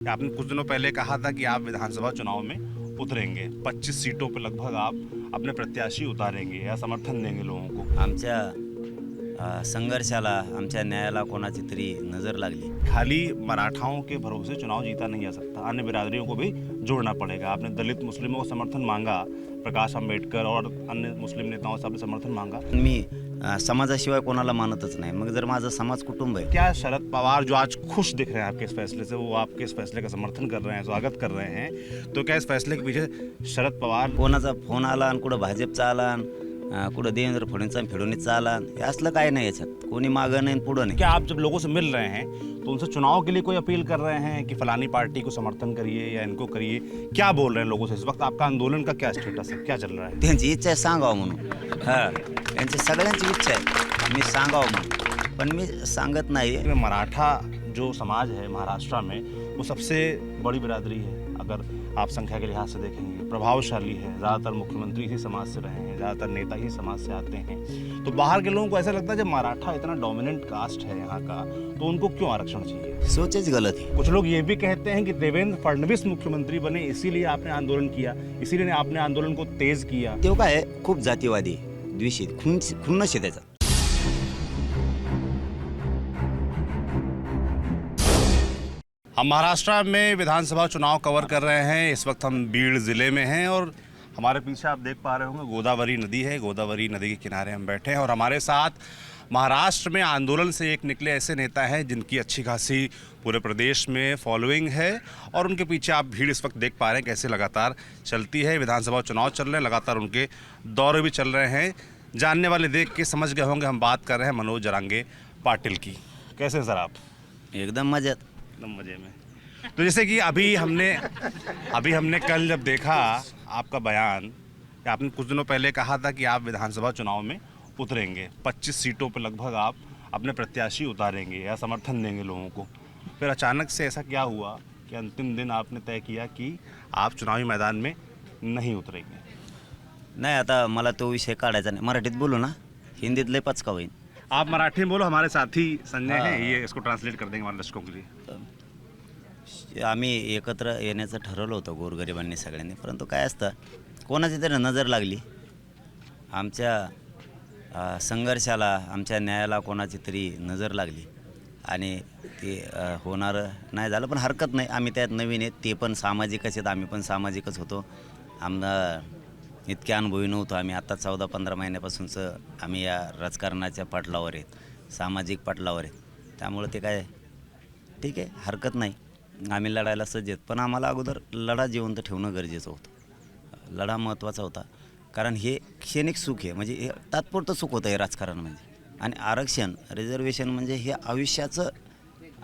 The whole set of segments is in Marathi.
आपने कुछ दिनों पहले कहा था कि आप विधानसभा चुनाव में उतरेंगे, 25 सीटों पर लगभग आप अपने प्रत्याशी उतारेंगे या समर्थन देंगे लोगों को। आमच्या संघर्षाला, आमच्या न्यायाला कोणाची तरी नजर लागली। खाली मराठाओं के भरोसे चुनाव जीता नहीं जा सकता, अन्य बिरादरियों को भी जोड़ना पड़ेगा। आपने दलित मुस्लिमों को समर्थन मांगा, प्रकाश आंबेडकर और अन्य मुस्लिम नेताओं से आपने समर्थन मांगा। मी समाजाशिवाय कोणाला मानतच नाही। मग जर माझं समाज कुटुंब आहे, क्या शरद पवार जो आज खुश दिख रहे हैं आपके इस फैसले से, वो आपके इस फैसले का समर्थन कर रहे हैं, स्वागत कर रहे हैं, तो क्या इस फैसले के पीछे शरद पवार कोणाचा फोन आला आणि कुठं भाजपचा आला आणि कुठं देवेंद्र फडणवीसचा फडणवीसचा आला, हे असलं काय नाही याच्यात। कोणी मागं नाही पुढं नाही। क्या आप जब लोगों से मिल रहे हैं तो उनसे चुनाव के लिए कोई अपील कर रहे हैं कि फलानी पार्टी को समर्थन करिए या इनको करिए, क्या बोल रहे हैं लोगों से इस वक्त? आपका आंदोलन का क्या स्टेटस है, क्या चल रहा है? त्यांची इच्छा आहे सांगावं म्हणून। हां, त्यांची सगळ्यांची इच्छा आहे मी सांगावं म्हणून, पण मी सांगत नाही। मराठा जो समाज है महाराष्ट्र में, वो सबसे बड़ी बिरादरी है। अगर आप संख्या के लिहाज से देखेंगे, प्रभावशाली है, ज़्यादातर मुख्यमंत्री इसी समाज से रहे हैं, ज़्यादातर नेता ही समाज से आते हैं। तो बाहर के लोगों को ऐसा लगता है जब मराठा इतना डोमिनेंट कास्ट है यहाँ का, तो उनको क्यों आरक्षण चाहिए? सोचच गलत है। कुछ लोग ये भी कहते हैं कि देवेंद्र फडणवीस मुख्यमंत्री बने, इसीलिए आपने आंदोलन किया, इसीलिए आपने आंदोलन को तेज किया। तो काय खूप जातीवादी, द्वेषित, खुन्नस आहे त्याचा। हम महाराष्ट्र में विधानसभा चुनाव कवर कर रहे हैं। इस वक्त हम बीड़ ज़िले में हैं और हमारे पीछे आप देख पा रहे होंगे गोदावरी नदी है। गोदावरी नदी के किनारे हम बैठे हैं और हमारे साथ महाराष्ट्र में आंदोलन से एक निकले ऐसे नेता हैं जिनकी अच्छी खासी पूरे प्रदेश में फॉलोइंग है और उनके पीछे आप भीड़ इस वक्त देख पा रहे हैं कैसे लगातार चलती है। विधानसभा चुनाव चल रहे हैं, लगातार उनके दौरे भी चल रहे हैं। जानने वाले देख के समझ गए होंगे हम बात कर रहे हैं मनोज जरांगे पाटिल की। कैसे हैं सर आप? एकदम मजेत। एकदम मज़े में। तो जैसे कि अभी हमने कल जब देखा आपका बयान कि आपने कुछ दिनों पहले कहा था कि आप विधानसभा चुनाव में उतरेंगे, 25 सीटों पर लगभग आप अपने प्रत्याशी उतारेंगे या समर्थन देंगे लोगों को। फिर अचानक से ऐसा क्या हुआ कि अंतिम दिन आपने तय किया कि आप चुनावी मैदान में नहीं उतरेंगे? नाही, आता मला तो विषय काढायचा नाही। मराठीत बोलू ना, हिंदीत लय पचका होईल। आप मराठी में बोलो, हमारे साथी संजय हैं, ये इसको ट्रांसलेट कर देंगे हमारे दर्शकों के लिए। आम्ही एकत्र येण्याचं ठरवलं होतं गोरगरिबांनी सगळ्यांनी, परंतु काय असतं, कोणाची तरी नजर लागली। आमच्या संघर्षाला, आमच्या न्यायाला कोणाची तरी नजर लागली आणि ते होणारं नाही झालं, पण हरकत नाही। आम्ही त्यात नवीन आहेत, ते पण सामाजिकच आहेत, आम्ही पण सामाजिकच होतो। आमचा इतके अनुभवी नव्हतो आम्ही। आता 14-15 महिन्यापासूनचं आम्ही या राजकारणाच्या पटलावर आहेत, सामाजिक पटलावर आहेत। त्यामुळे ते काय ठीक आहे, हरकत नाही, आम्ही लढायला सज्ज आहेत। पण आम्हाला अगोदर लढा जिवंत ठेवणं गरजेचं होतं। लढा महत्त्वाचा होता, कारण हे क्षणिक सुख आहे, म्हणजे हे तात्पुरतं सुख होतं हे राजकारण म्हणजे। आणि आरक्षण, रिझर्वेशन म्हणजे हे आयुष्याचं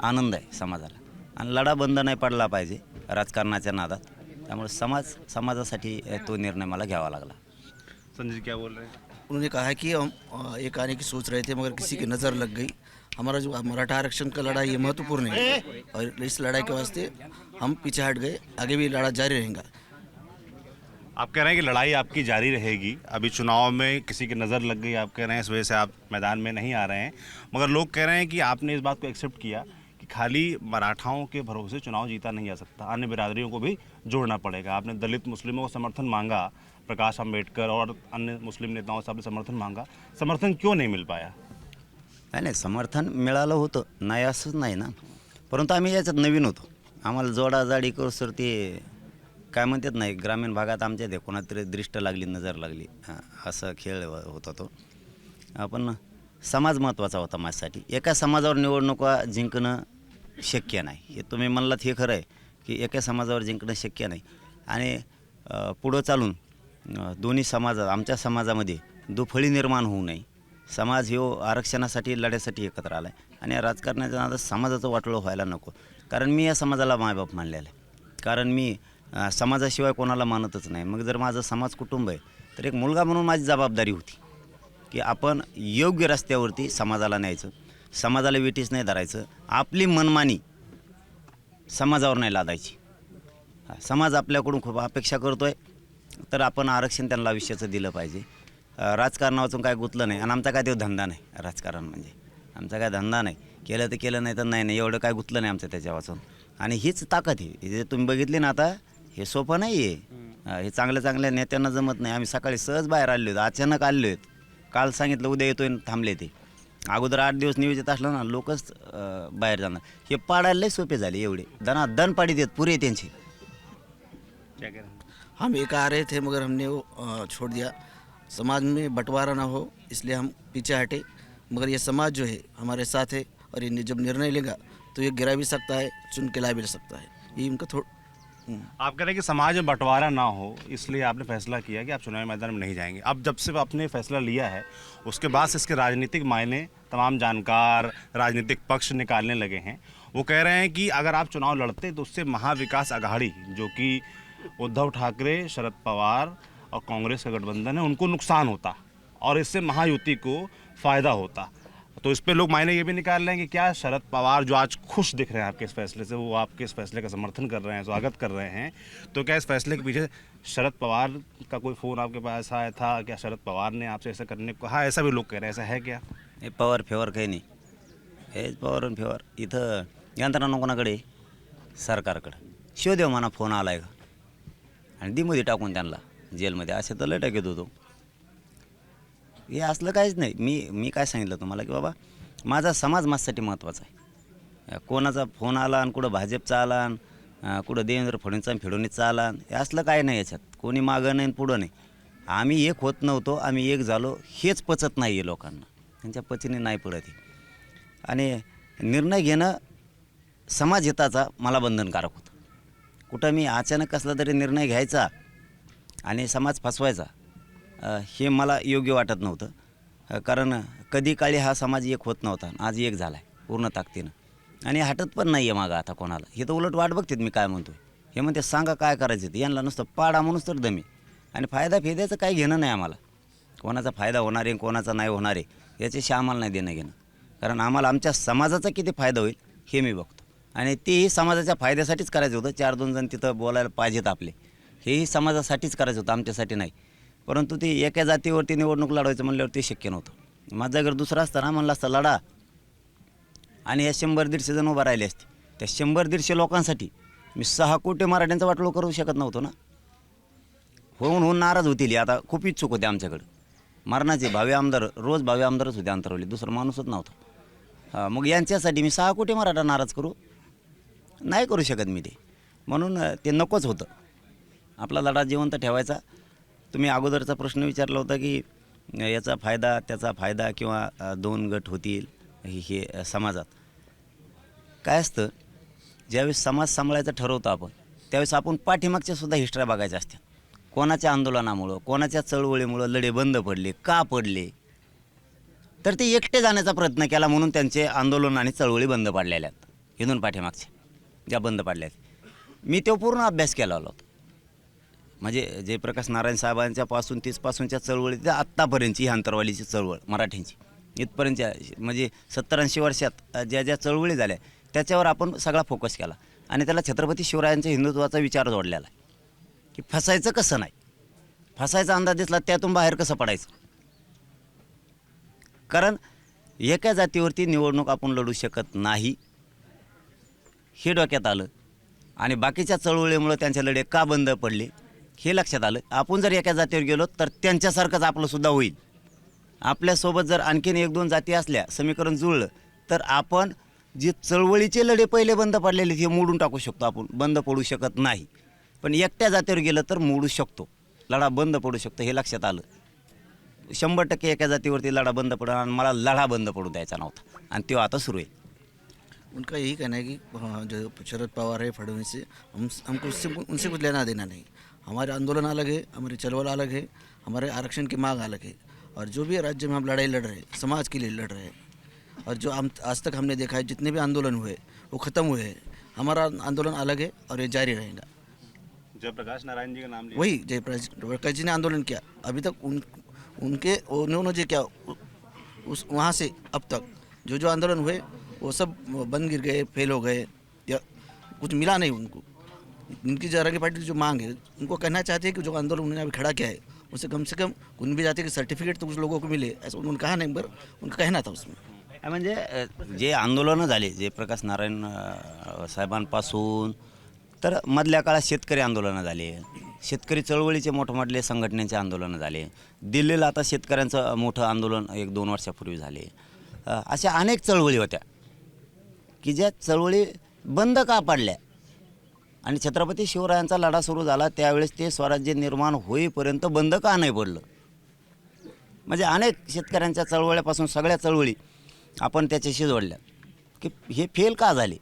आनंद आहे समाजाला, आणि लढा बंद नाही पडला पाहिजे राजकारणाच्या नादात। त्यामुळे समाजासाठी तो निर्णय मला घ्यावा लागला। संजय जी क्या बोल रहे हैं? उन्होंने कहा है कि हम एक आने की सोच रहे थे, मगर किसी की नज़र लग गई। हमारा जो मराठा आरक्षण का लड़ाई ये महत्वपूर्ण है और इस लड़ाई के वास्ते हम पीछे हट गए, आगे भी लड़ा जारी रहेगा। आप कह रहे हैं कि लड़ाई आपकी जारी रहेगी, अभी चुनाव में किसी की नज़र लग गई, आप कह रहे हैं इस वजह से आप मैदान में नहीं आ रहे हैं, मगर लोग कह रहे हैं कि आपने इस बात को एक्सेप्ट किया कि खाली मराठाओं के भरोसे चुनाव जीता नहीं जा सकता, अन्य बिरादरियों को भी जोड़ना पड़ेगा। आपने दलित मुस्लिमों को समर्थन मांगा, प्रकाश आंबेडकर और अन्य मुस्लिम नेताओं से आपने समर्थन मांगा, समर्थन क्यों नहीं मिल पाया? नाही, समर्थन मिळालं होतं, नाही असंच नाही ना, परंतु आम्ही याच्यात नवीन होतो। आम्हाला जोडाजाडी करूसर ते काय म्हणतात नाही, ग्रामीण भागात आमच्या ते कोणातरी दृष्ट लागली, नजर लागली, असं खेळ होता तो। पण समाज महत्त्वाचा होता माझ्यासाठी। एका समाजावर निवडणुका जिंकणं शक्य नाही, हे तुम्ही म्हणलात हे खरं आहे की एका समाजावर जिंकणं शक्य नाही। आणि पुढं चालून दोन्ही समाजात, आमच्या समाजामध्ये दुफळी निर्माण होऊ नये, समाज ह्यो आरक्षणासाठी लढ्यासाठी एकत्र आला आहे आणि राजकारणाच्या नादात समाजाचं वाटोळं व्हायला नको। कारण मी या समाजाला मायबाप मानलेलं आहे, कारण मी समाजाशिवाय कोणाला मानतच नाही। मग जर माझं समाज कुटुंब आहे, तर एक मुलगा म्हणून माझी जबाबदारी होती की आपण योग्य रस्त्यावरती समाजाला न्यायचं, समाजाला विटीस नाही धरायचं, आपली मनमानी समाजावर नाही लादायची। समाज आपल्याकडून खूप अपेक्षा करतोय, तर आपण आरक्षण त्यांना आयुष्याचं दिलं पाहिजे। राजकारणावाचून काय गुंतलं नाही, आणि आमचा काय तो धंदा नाही राजकारण म्हणजे, आमचा काय धंदा नाही, केलं तर केलं, नाही तर नाही, एवढं काय गुंतलं नाही आमचं त्याच्या वाचून। आणि हीच ताकद आहे. हे तुम्ही बघितले ना आता, हे सोपं नाही आहे. हे चांगल्या चांगल्या नेत्यांना जमत नाही. आम्ही सकाळी सहज बाहेर आलो आहेत, अचानक आलो आहेत. काल सांगितलं उद्या येतोय आणि थांबले ते. अगोदर 8 दिवस नियोजित असलं ना, लोकच बाहेर जाणार. हे पाडायला लय सोपे झाले एवढे. दन पाडी देत पुरे त्यांची. क्या कह रहे हैं? हम एक आ रहे थे मगर हमने वो छोड़ दिया। समाज में बंटवारा ना हो इसलिए हम पीछे हटे, मगर ये समाज जो है हमारे साथ है और ये जब निर्णय लेगा तो ये गिरा भी सकता है, चुन के ला भी सकता है। ये इनका आप कह रहे हैं कि समाज में बंटवारा ना हो इसलिए आपने फैसला किया कि आप चुनावी मैदान में नहीं जाएंगे। अब जब से आपने फैसला लिया है उसके बाद से इसके राजनीतिक मायने तमाम जानकार राजनीतिक पक्ष निकालने लगे हैं। वो कह रहे हैं कि अगर आप चुनाव लड़ते तो उससे महाविकास अघाड़ी जो कि उद्धव ठाकरे, शरद पवार और कांग्रेस का गठबंधन है उनको नुकसान होता और इससे महायुति को फ़ायदा होता। तो इस पे लोग मायने ये भी निकाल रहे हैं कि क्या शरद पवार जो आज खुश दिख रहे हैं आपके इस फैसले से, वो आपके इस फैसले का समर्थन कर रहे हैं, स्वागत कर रहे हैं, तो क्या इस फैसले के पीछे शरद पवार का कोई फ़ोन आपके पास आया था? क्या शरद पवार ने आपसे ऐसा करने को कहा? ऐसा भी लोग कह रहे हैं, ऐसा है क्या? हे पवार फेवर काही नाही. हेच पवार आणि फेवर. इथं यंत्रणा कोणाकडे? सरकारकडे. शोधेव म्हणा फोन आलाय का, आणि दिमध्ये टाकून त्यांना जेलमध्ये. असे तर लय टाकत होतो. हे असलं काहीच नाही. मी काय सांगितलं तुम्हाला की बाबा माझा समाज माझ्यासाठी महत्त्वाचा आहे. कोणाचा फोन आला आणि कुठं भाजपचा आला आणि कुठं देवेंद्र फडणवीसचा आणि फडणवीसचा आला, हे असलं काय नाही याच्यात. कोणी मागं नाही पुढं नाही. आम्ही एक होत नव्हतो, आम्ही एक झालो. हेच पचत नाही आहे लोकांना, त्यांच्या पचनी नाही पडत आहे. आणि निर्णय घेणं समाजहिताचा मला बंधनकारक होतं. कुठं मी अचानक कसला तरी निर्णय घ्यायचा आणि समाज फसवायचा, हे मला योग्य वाटत नव्हतं. कारण कधी काळी हा समाज एक होत नव्हता, आज एक झाला आहे पूर्ण ताकदीनं. आणि हटत पण नाही आहे मागं आता कोणाला. हे तर उलट वाट बघतात मी काय म्हणतो. हे म्हणते सांगा काय करायचं ते, यांना नुसतं पाडा म्हणूनच तर दमी. आणि फायदा फेद्याचं काही घेणं नाही आम्हाला. कोणाचा फायदा होणार आहे कोणाचा नाही होणार आहे याच्याशी आम्हाला नाही देणं घेणं. कारण आम्हाला आमच्या समाजाचा किती फायदा होईल हे मी बघतो. आणि तेही समाजाच्या फायद्यासाठीच करायचं होतं. 4-2 जण तिथं बोलायला पाहिजेत आपले, हेही समाजासाठीच करायचं होतं, आमच्यासाठी नाही. परंतु ते एका जातीवरती निवडणूक लढवायचं म्हणल्यावर ते शक्य नव्हतं. माझं जर दुसरं असताना म्हणलं असतं लढा, आणि या 100-150 जण उभं राहिले असते. त्या 100-150 लोकांसाठी मी 6 कोटी मराठ्यांचा वाटोळं करू शकत नव्हतो ना. होऊन नाराज होतील. आता खूप इच्छुक होते आमच्याकडं मरणाचे भावी आमदार, रोज भावी आमदारच होते अंतरवली, दुसरं माणूसच नव्हता. मग यांच्यासाठी मी 6 कोटी मराठा नाराज करू नाही करू शकत मी ते. म्हणून ते नकोच होतं. आपला लढा जिवंत ठेवायचा. तुम्ही अगोदरचा प्रश्न विचारला होता की याचा फायदा त्याचा फायदा किंवा 2 गट होतील हे समाजात. काय असतं, ज्यावेळेस समाज सांभाळायचं ठरवतो आपण, त्यावेळेस आपण पाठीमागच्या सुद्धा हिस्ट्री बघायच्या असतात. कोणाच्या आंदोलनामुळं, कोणाच्या चळवळीमुळं लढे बंद पडले, का पडले, तर ते एकटे जाण्याचा प्रयत्न केला म्हणून त्यांचे आंदोलन आणि चळवळी बंद पडलेल्या आहेत. इथून पाठीमागच्या ज्या बंद पडल्या आहेत, मी तो पूर्ण अभ्यास केला होता. म्हणजे जयप्रकाश नारायण साहेबांच्या पासून तिथपासूनच्या चळवळी ते आत्तापर्यंतची ही अंतरवालीची चळवळ मराठ्यांची इथपर्यंतच्या, म्हणजे 70-80 वर्षात ज्या ज्या चळवळी झाल्या त्याच्यावर आपण सगळा फोकस केला. आणि त्याला छत्रपती शिवरायांच्या हिंदुत्वाचा विचार जोडलेला आहे की फसायचं कसं नाही, फसायचा अंदाज दिसला त्यातून बाहेर कसं पडायचं. कारण एका जातीवरती निवडणूक आपण लढू शकत नाही हे डोक्यात आलं. आणि बाकीच्या चळवळीमुळे त्यांचे लढे का बंद पडले हे लक्षात आलं. आपण जर एका जातीवर गेलो तर त्यांच्यासारखंच आपलंसुद्धा होईल. आपल्यासोबत जर आणखीन 1-2 जाती असल्या, समीकरण जुळलं, तर आपण जे चळवळीचे लढे पहिले बंद पडलेले हे मोडून टाकू शकतो. आपण बंद पडू शकत नाही, पण एकट्या जातीवर गेलं तर मोडू शकतो, लढा बंद पडू शकतो. हे लक्षात आलं. 100% एका जातीवरती लढा बंद पडला आणि मला लढा बंद पडू द्यायचा नव्हता, आणि तो आता सुरू आहे. उनका यही कहना है कि जो शरद पवार है, फडणवीस से हमको उनसे कुछ लेना देना नहीं. हमारे आंदोलन अलग है, हमारी चलवल अलग है, हमारे आरक्षण की मांग अलग है. और जो भी राज्य में हम लड़ाई लड़ रहे हैं समाज के लिए लड़ रहे हैं. और जो हम आज तक हमने देखा है जितने भी आंदोलन हुए वो ख़त्म हुए हैं. हमारा आंदोलन अलग है और ये जारी रहेगा. जयप्रकाश नारायण जी का नाम लिया, वही जयप्रकाश जी ने आंदोलन किया. अभी तक उन्होंने जो क्या उस वहाँ से अब तक जो आंदोलन हुए वो सब बंद गिर गए, फेल हो गए, या कुछ मिला नहीं उनको. इनकी जरांगी पार्टी की जो मांग है, उनको कहना चाहते हैं कि जो आंदोलन उन्होंने अभी खड़ा किया है उससे कम कुछ भी जाते कि सर्टिफिकेट तो कुछ लोगों को मिले, ऐसा उन्होंने कहा नहीं, पर उनका कहना था उसमें. म्हणजे जे आंदोलनं झाले, जे प्रकाश नारायण साहेबांपासून तर मधल्या काळात शेतकरी आंदोलनं झाले, शेतकरी चळवळीचे मोठमोठे संघटनेचे आंदोलनं झाले, दिल्लीला आता शेतकऱ्यांचं मोठं आंदोलन 1-2 वर्षापूर्वी झाले. अशा अनेक चळवळी होत्या की ज्या चळवळी बंद का पडल्या. आणि छत्रपती शिवरायांचा लढा सुरू झाला त्यावेळेस ते स्वराज्य निर्माण होईपर्यंत बंद का नाही पडलं. म्हणजे अनेक शेतकऱ्यांच्या चळवळ्यापासून सगळ्या चळवळी आपण त्याच्याशी जोडल्या की हे फेल का झाले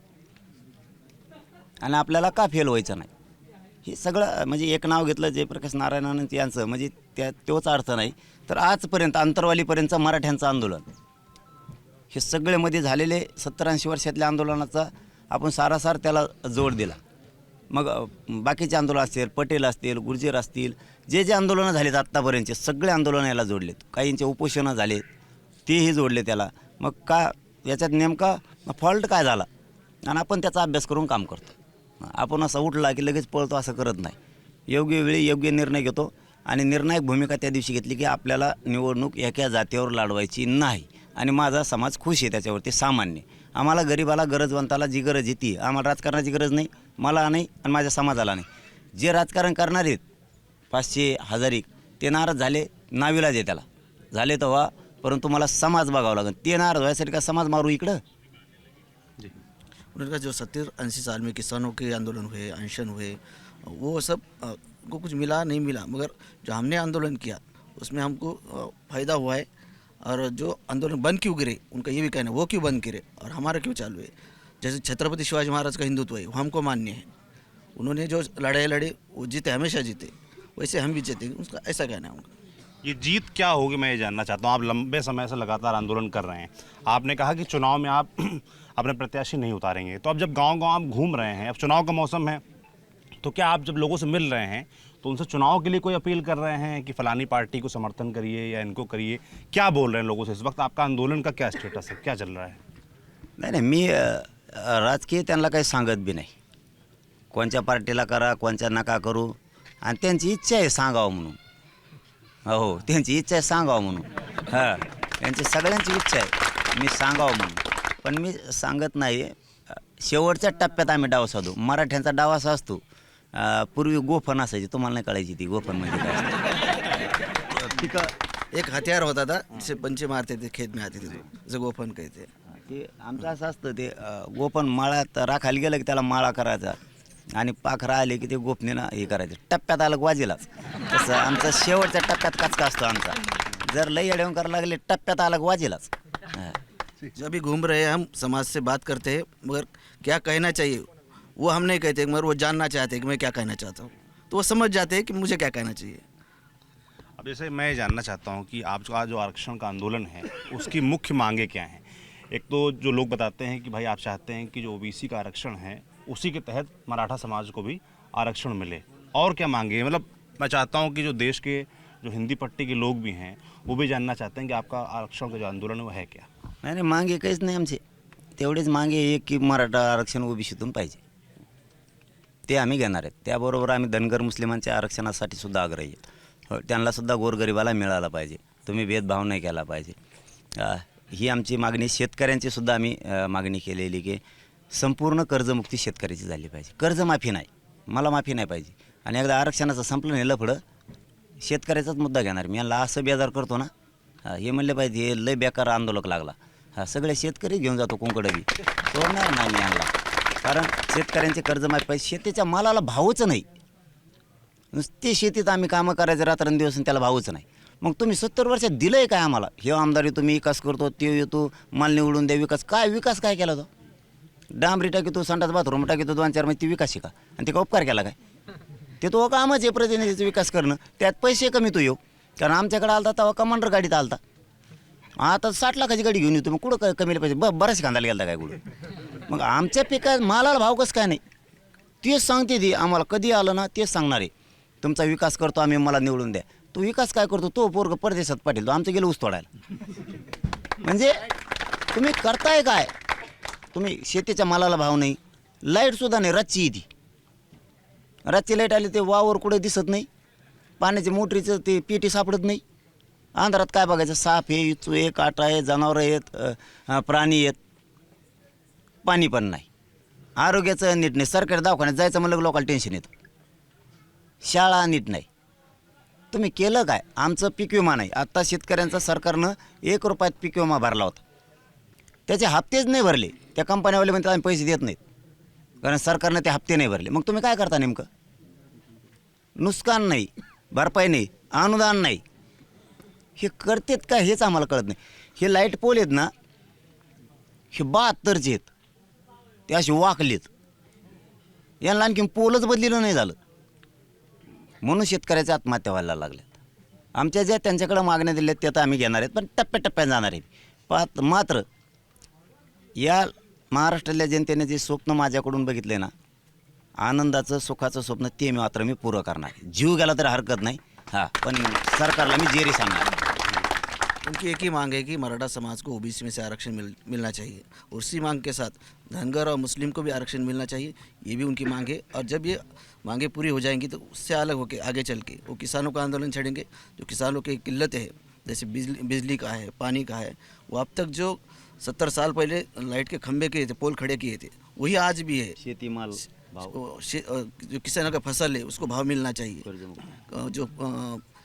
आणि आपल्याला का फेल व्हायचं नाही. हे सगळं म्हणजे एक नाव घेतलं जयप्रकाश नारायण यांचं, म्हणजे तोच अर्थ नाही तर आजपर्यंत आंतरवालीपर्यंतचं मराठ्यांचं आंदोलन, हे सगळे मध्ये झालेले 70-80 वर्षातल्या आंदोलनाचा आपण सारासार त्याला जोड दिला. मग बाकीचे आंदोलन असतील, पटेल असतील, गुर्जर असतील, जे आंदोलनं झालेत आत्तापर्यंतचे सगळे आंदोलनं याला जोडलेत. काहींचे उपोषणं झालेत तेही जोडले त्याला. मग का याच्यात नेमका फॉल्ट काय झाला आणि आपण त्याचा अभ्यास करून काम करतो. आपण असं उठला की लगेच पळतो असं करत नाही. योग्य वेळी योग्य निर्णय घेतो आणि निर्णायक भूमिका त्या दिवशी घेतली की आपल्याला निवडणूक एका जातीवर लढवायची नाही आणि माझा समाज खुश आहे त्याच्यावरती, सामान्य. आम्हाला गरिबाला गरजवंताला जी गरज आहे ती, आम्हाला राजकारणाची गरज नाही, मला नाही आणि माझ्या समाजाला नाही. जे राजकारण करणार आहेत 500-1000 ते नाराज झाले, नाविलाज आहे त्याला, झाले तेव्हा, परंतु मला समाज बघावं लागेल. ते नाराज व्हायसाठी का समाज मारू इकडं. उनका जो 70-80 साल में किसानों के आंदोलन हुए, अनशन हुए, वो सब को कुछ मिला नहीं मिला, मगर जो हमने आंदोलन किया उसमें हमको फ़ायदा हुआ है. और जो आंदोलन बंद क्यों गिरे, उनका ये भी कहना है वो क्यों बंद गिरे और हमारा क्यों चालू है. जैसे छत्रपति शिवाजी महाराज का हिंदुत्व है वो हमको मान्य है, उन्होंने जो लड़ाई लड़े वो जीते, हमेशा जीते, वैसे हम भी जीतेंगे, उसका ऐसा कहना है उनका. ये जीत क्या होगी मैं ये जानना चाहता हूँ. आप लंबे समय से लगातार आंदोलन कर रहे हैं. आपने कहा कि चुनाव में आप अपने प्रत्याशी नहीं उतारेंगे, तो अब जब गांव-गांव आप घूम रहे हैं, अब चुनाव का मौसम है, तो क्या आप जब लोगों से मिल रहे हैं तो उनसे चुनाव के लिए कोई अपील कर रहे हैं कि फलानी पार्टी को समर्थन करिए या इनको करिए, क्या बोल रहे हैं लोगों से इस वक्त? आपका आंदोलन का क्या स्टेटस है, क्या चल रहा है? नाही, मी राजकीय त्यांना काही सांगत बी नाही. कोणत्या पार्टीला करा, कोणत्या नका करू, आणि त्यांची इच्छा आहे सांगावं म्हणून. हो, त्यांची इच्छा आहे सांगावं म्हणून. हां, त्यांची सगळ्यांची इच्छा आहे मी सांगावं म्हणून, पण मी सांगत नाही. शेवटच्या टप्प्यात आम्ही डाव साधू. मराठ्यांचा डाव असा असतो, पूर्वी गोफण असायची, तुम्हाला नाही कळायची ती गोफण म्हणजे काय. पिका एक हथियार होता था जिसे पंचे मारते थे, खेत में आते थे, जैसे गोफन कहते हैं. ते आमचं असं असतं, ते गोफण माळ्यात राखायला गेलं की त्याला माळा करायचा आणि पाखरं आले की ते गोफणीनं हे करायचं. टप्प्यात आलं वाजेलाच. तसं आमचा शेवटच्या टप्प्यात काचका असतो आमचा. जर लई अडवून करायला लागले टप्प्यात आलं वाजेलाच. जब भी घूम रहे हैं हम समाज से बात करते हैं, मगर क्या कहना चाहिए वो हम नहीं कहते, मगर वो जानना चाहते हैं कि मैं क्या कहना चाहता हूँ, तो वो समझ जाते हैं कि मुझे क्या कहना चाहिए. अब जैसे मैं जानना चाहता हूँ कि आपका जो आरक्षण का आंदोलन है उसकी मुख्य मांगे क्या हैं? एक तो जो लोग बताते हैं कि भाई आप चाहते हैं कि जो ओबीसी का आरक्षण है उसी के तहत मराठा समाज को भी आरक्षण मिले, और क्या मांगे? मतलब मैं चाहता हूँ कि जो देश के जो हिंदी पट्टी के लोग भी हैं वो भी जानना चाहते हैं कि आपका आरक्षण का जो आंदोलन है वो है क्या. नाही नाही, मागे काहीच नाही आमचे. तेवढेच मागे एक की मराठा आरक्षण ओबीसीतून पाहिजे, ते आम्ही घेणार आहेत. त्याबरोबर आम्ही धनगर मुस्लिमांच्या आरक्षणासाठी सुद्धा आग्रही आहेत. हो, त्यांनासुद्धा गोरगरिबाला मिळाला पाहिजे, तुम्ही भेदभाव नाही केला पाहिजे. ही आमची मागणी. शेतकऱ्यांची सुद्धा आम्ही मागणी केलेली की संपूर्ण कर्जमुक्ती शेतकऱ्याची झाली पाहिजे. कर्जमाफी नाही, मला माफी नाही पाहिजे. आणि एकदा आरक्षणाचं संपलं नेलं पुढं शेतकऱ्याचाच मुद्दा घेणार मी. यांना असं बेजार करतो ना, हे म्हणले पाहिजे हे लय बेकार आंदोलक लागला. सगळे शेतकरी घेऊन जातो कोंकडबी, सोडणार नाही मी यांना. कारण शेतकऱ्यांचे कर्जमाफी पाहिजे. शेतीच्या मालाला भावच नाही. नुसती शेतीत आम्ही कामं करायचं रात्रंदिवस आणि त्याला भावच नाही. मग तुम्ही 70 वर्षात दिलं आहे काय आम्हाला? हे आमदारी तुम्ही विकास करतो, ते येतो, माल निवडून द्या, विकास काय? विकास काय केला तो? डांबरी टाकीतो, संडास बाथरूम टाकीतो 2-4 मध्ये, ती विकास का? आणि ते का उपकार केला काय? ते तो कामच आहे प्रतिनिधीचं विकास करणं. त्यात पैसे कमी तो येऊ. कारण आमच्याकडे आलता तेव्हा कमांडर गाडीत आलता, आता 60 लाखाची गाडी घेऊन येतो. मग कुठं कमी पैसे बरेच कांदायला गेला काय कुठं? मग आमच्या पिकात मालाला भाव कसं काय नाही? तेच सांगते ती आम्हाला. कधी आलं ना तेच सांगणार आहे, तुमचा विकास करतो आम्ही, मला निवडून द्या. तो विकास काय करतो? तो पोरग परदेशात पाठील, तो आमचं गेलं ऊस तोडायला. म्हणजे तुम्ही करताय काय? तुम्ही शेतीच्या मालाला भाव नाही, लाईटसुद्धा नाही, रातची येते. रातची लाईट आली ते वावर कुठे दिसत नाही, पाण्याच्या मोटरीचं ते पेटी सापडत नाही. अंधारात काय बघायचं, साप आहे, इचू आहे, काटा आहे, जनावरं आहेत, प्राणी आहेत, पाणी पण नाही, आरोग्याचं नीट नाही. सरकारी दवाखान्यात जायचं म्हणलं की लोकांना टेन्शन येतं, शाळा नीट नाही. तुम्ही केलं काय? आमचं पीक विमा नाही. आत्ता शेतकऱ्यांचा सरकारनं 1 रुपयात पीक विमा भरला होता, त्याचे हप्तेच नाही भरले. त्या कंपन्यावाले म्हणतात आम्ही पैसे देत नाहीत, कारण सरकारनं ते हप्ते नाही भरले. मग तुम्ही काय करता नेमकं? नुकसान नाही, भरपाई नाही, अनुदान नाही, हे करतेत का हेच आम्हाला कळत नाही. हे लाईट पोल आहेत ना, हे 72चे आहेत, ते असे वाकलेत. यांना आणखी पोलच बदलेलं नाही झालं, म्हणून शेतकऱ्याच्या आत्महत्या व्हायला लागल्यात. आमच्या ज्या त्यांच्याकडे मागण्या दिल्यात त्या तर आम्ही घेणार आहेत, पण टप्प्याटप्प्याने जाणार आहेत. मात्र या महाराष्ट्रातल्या जनतेने जे स्वप्न माझ्याकडून बघितले ना, आनंदाचं सुखाचं स्वप्न, ते मात्र मी पुरं करणार. जीव गेला तर हरकत नाही, हां, पण सरकारला मी जेरी सांगणार. उनकी एक ही मांग है कि मराठा समाज को ओबीसी में से आरक्षण मिलना चाहिए, और उसी मांग के साथ धनगर और मुस्लिम को भी आरक्षण मिलना चाहिए, ये भी उनकी मांग है. और जब ये मांगे पूरी हो जाएंगी तो उससे अलग होकर आगे चल के वो किसानों का आंदोलन छेड़ेंगे. जो किसानों की किल्लतें हैं, जैसे बिजली का है, पानी का है, वो अब तक जो 70 साल पहले लाइट के खंभे किए थे, पोल खड़े किए थे, वही आज भी है. शेतीमाल जो किसानों का फसल है उसको भाव मिलना चाहिए. जो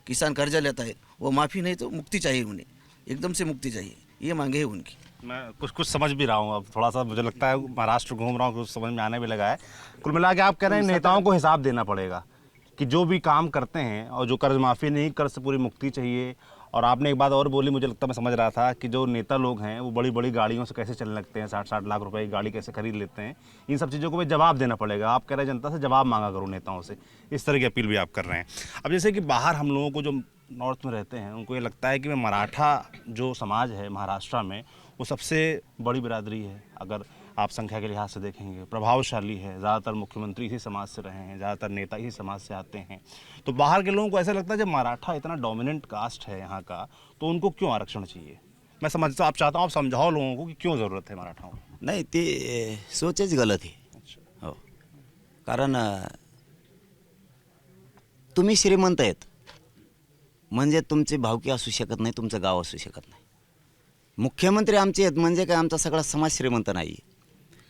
किसान कर्जा लेता है वो माफ़ी नहीं तो मुक्ति चाहिए, उन्हें एकदम से मुक्ति चाहिए. ये मांगे है उनकी. मैं कुछ समझ भी रहा हूँ. अब थोड़ा सा मुझे लगता है महाराष्ट्र घूम रहा हूँ, कुछ समझ में आने भी लगा है. कुल मिला के आप कह रहे हैं नेताओं को हिसाब देना पड़ेगा कि जो भी काम करते हैं, और जो कर्ज माफ़ी नहीं, कर्ज से पूरी मुक्ति चाहिए. और आपने एक बात और बोली, मुझे लगता है मैं समझ रहा था कि जो नेता लोग हैं वो बड़ी बड़ी गाड़ियों से कैसे चलने लगते हैं, 60-60 लाख रुपए की गाड़ी कैसे खरीद लेते हैं, इन सब चीज़ों को भी जवाब देना पड़ेगा. आप कह रहे हैं जनता से जवाब मांगा करो नेताओं से, इस तरह की अपील भी आप कर रहे हैं. अब जैसे कि बाहर हम लोगों को जो नॉर्थ में रहते हैं उनको ये लगता है कि मराठा जो समाज है महाराष्ट्र में वो सबसे बड़ी बिरादरी है. अगर आप संख्या के लिहाज से देखेंगे, प्रभावशाली है, ज़्यादातर मुख्यमंत्री इसी समाज से रहे हैं, ज़्यादातर नेता इसी समाज से आते हैं. तो बाहर के लोगों को ऐसा लगता है जब मराठा इतना डोमिनेंट कास्ट है यहाँ का, तो उनको क्यों आरक्षण चाहिए. मैं समझता हूँ, आप चाहता हूँ आप समझाओ लोगों को कि क्यों ज़रूरत है मराठाओं को. नाही, ते सोचच गलत आहे. हो, कारण तुम्ही श्रीमंत आहेत म्हणजे तुमची भावकी असू शकत नाही, तुमचं गाव असू शकत नाही. मुख्यमंत्री आमचे आहेत म्हणजे काय आमचा सगळा समाज श्रीमंत नाही.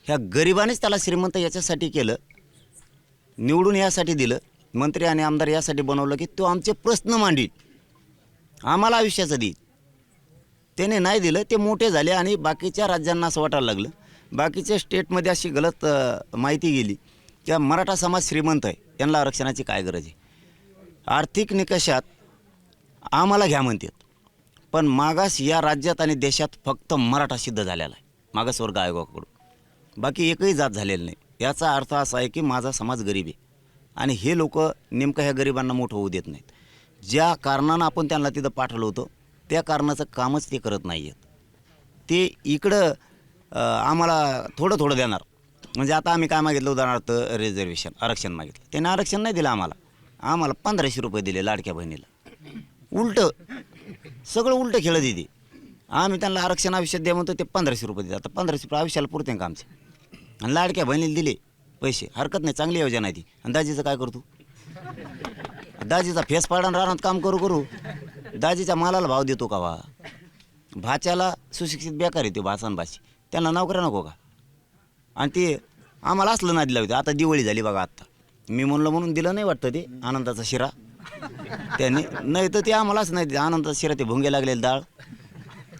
ह्या गरिबानेच त्याला श्रीमंत याच्यासाठी केलं, निवडून यासाठी दिलं, मंत्री आणि आमदार यासाठी बनवलं की तो आमचे प्रश्न मांडील, आम्हाला आयुष्याचं देईल. त्याने नाही दिलं, ते मोठे झाले आणि बाकीच्या राज्यांना असं वाटायला लागलं, बाकीच्या स्टेटमध्ये अशी गलत माहिती गेली की मराठा समाज श्रीमंत आहे, यांना आरक्षणाची काय गरज आहे. आर्थिक निकषात आम्हाला घ्या म्हणतात, पण मागास या राज्यात आणि देशात फक्त मराठा सिद्ध झालेला आहे मागासवर्ग आयोगाकडून, बाकी एकही जात झालेलं नाही. याचा अर्थ असा आहे की माझा समाज गरीब आहे आणि हे लोक नेमकं ह्या गरिबांना मोठं होऊ देत नाहीत. ज्या कारणानं आपण त्यांना तिथं पाठवलं होतं त्या कारणाचं कामच ते करत नाही आहेत. ते इकडं आम्हाला थोडं थोडं देणार. म्हणजे आता आम्ही काय मागितलं, उदाहरणार्थ रिझर्वेशन, आरक्षण मागितलं, त्याने आरक्षण नाही दिलं आम्हाला 1500 रुपये दिले लाडक्या बहिणीला. उलटं सगळं उलटं खेळत येते. आम्ही त्यांना आरक्षण आयुष्यात द्या म्हणतो, ते 1500 रुपये देतात. आता 1500 रुपये आयुष्याला पुरते का आमचे. आणि लाडक्या बहिणीला दिले पैसे, हरकत नाही, चांगली योजना आहे ती. आणि दाजीचं काय करतो, दाजीचा फेस पाडून राहण्यात काम करू दाजीच्या मालाला भाव देतो का वा. भाच्याला सुशिक्षित बेकार येतो, भाषण भाषी, त्यांना नोकऱ्या नको का. आणि ते आम्हाला असलं नाही दिलं होतं. आता दिवाळी झाली बघा, आत्ता मी म्हणलं म्हणून दिलं नाही वाटतं ते आनंदाचा शिरा त्यांनी, नाही तर ते आम्हालाच नाही आनंदाचा शिरा. ते भुंगे लागलेले डाळ,